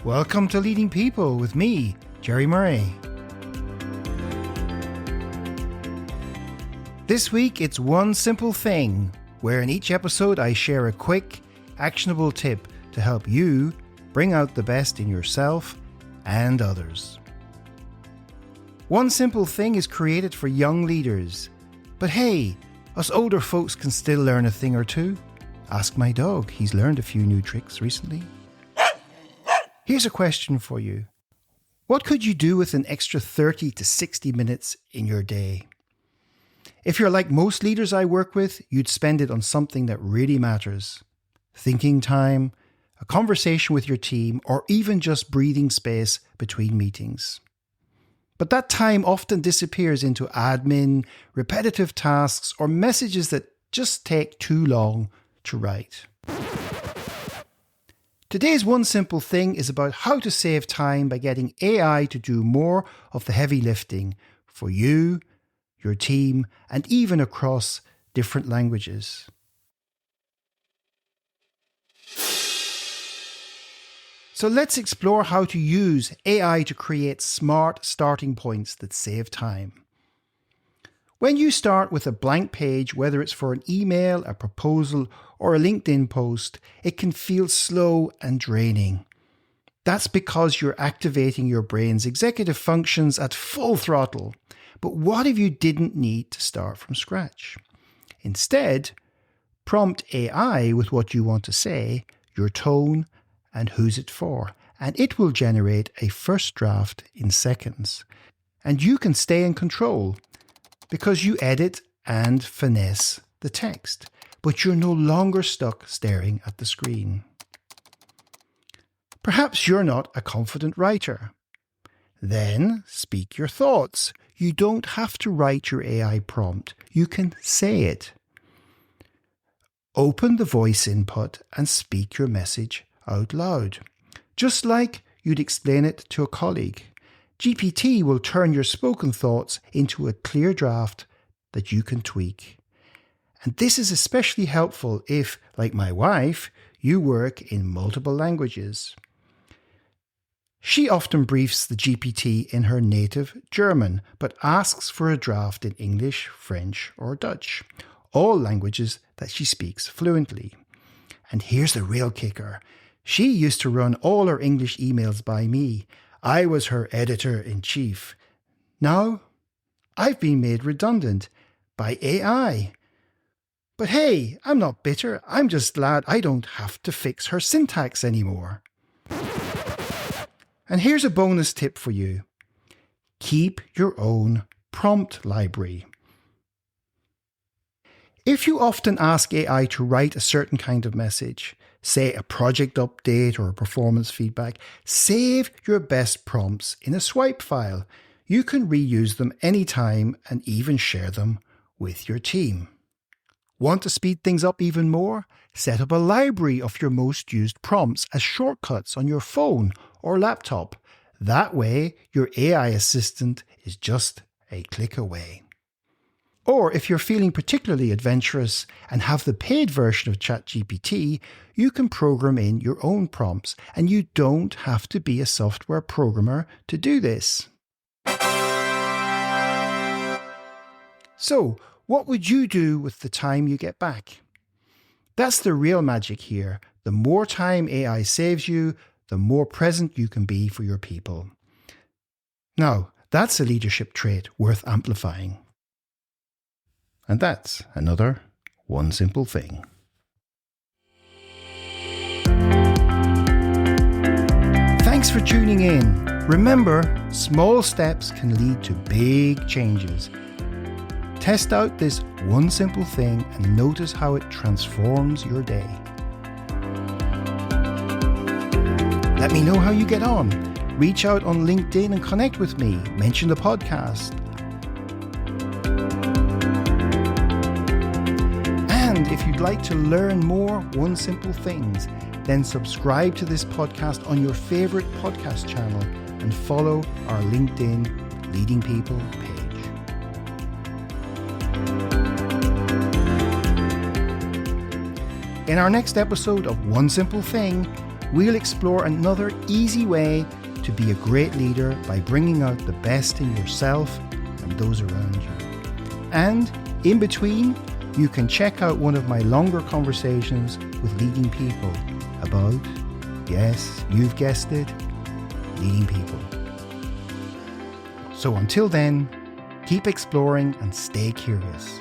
Welcome to Leading People with me, Gerry Murray. This week it's One Simple Thing, where in each episode I share a quick, actionable tip to help you bring out the best in yourself and others. One Simple Thing is created for young leaders, but hey, us older folks can still learn a thing or two. Ask my dog, he's learned a few new tricks recently. Here's a question for you. What could you do with an extra 30 to 60 minutes in your day? If you're like most leaders I work with, you'd spend it on something that really matters. Thinking time, a conversation with your team, or even just breathing space between meetings. But that time often disappears into admin, repetitive tasks, or messages that just take too long to write. Today's One Simple Thing is about how to save time by getting AI to do more of the heavy lifting for you, your team, and even across different languages. So let's explore how to use AI to create smart starting points that save time. When you start with a blank page, whether it's for an email, a proposal, or a LinkedIn post, it can feel slow and draining. That's because you're activating your brain's executive functions at full throttle. But what if you didn't need to start from scratch? Instead, prompt AI with what you want to say, your tone, and who's it for, and it will generate a first draft in seconds. And you can stay in control, because you edit and finesse the text, but you're no longer stuck staring at the screen. Perhaps you're not a confident writer. Then speak your thoughts. You don't have to write your AI prompt. You can say it. Open the voice input and speak your message out loud, just like you'd explain it to a colleague. GPT will turn your spoken thoughts into a clear draft that you can tweak. And this is especially helpful if, like my wife, you work in multiple languages. She often briefs the GPT in her native German, but asks for a draft in English, French, or Dutch, all languages that she speaks fluently. And here's the real kicker. She used to run all her English emails by me. I was her editor-in-chief. Now, I've been made redundant by AI. But hey, I'm not bitter. I'm just glad I don't have to fix her syntax anymore. And here's a bonus tip for you. Keep your own prompt library. If you often ask AI to write a certain kind of message, say a project update or a performance feedback, save your best prompts in a swipe file. You can reuse them anytime and even share them with your team. Want to speed things up even more? Set up a library of your most used prompts as shortcuts on your phone or laptop. That way, your AI assistant is just a click away. Or if you're feeling particularly adventurous and have the paid version of ChatGPT, you can program in your own prompts, and you don't have to be a software programmer to do this. So, what would you do with the time you get back? That's the real magic here. The more time AI saves you, the more present you can be for your people. Now, that's a leadership trait worth amplifying. And that's another One Simple Thing. Thanks for tuning in. Remember, small steps can lead to big changes. Test out this One Simple Thing and notice how it transforms your day. Let me know how you get on. Reach out on LinkedIn and connect with me. Mention the podcast. And if you'd like to learn more One Simple Things, then subscribe to this podcast on your favorite podcast channel and follow our LinkedIn Leading People page. In our next episode of One Simple Thing, we'll explore another easy way to be a great leader by bringing out the best in yourself and those around you. And in between, you can check out one of my longer conversations with leading people about, yes, you've guessed it, leading people. So until then, keep exploring and stay curious.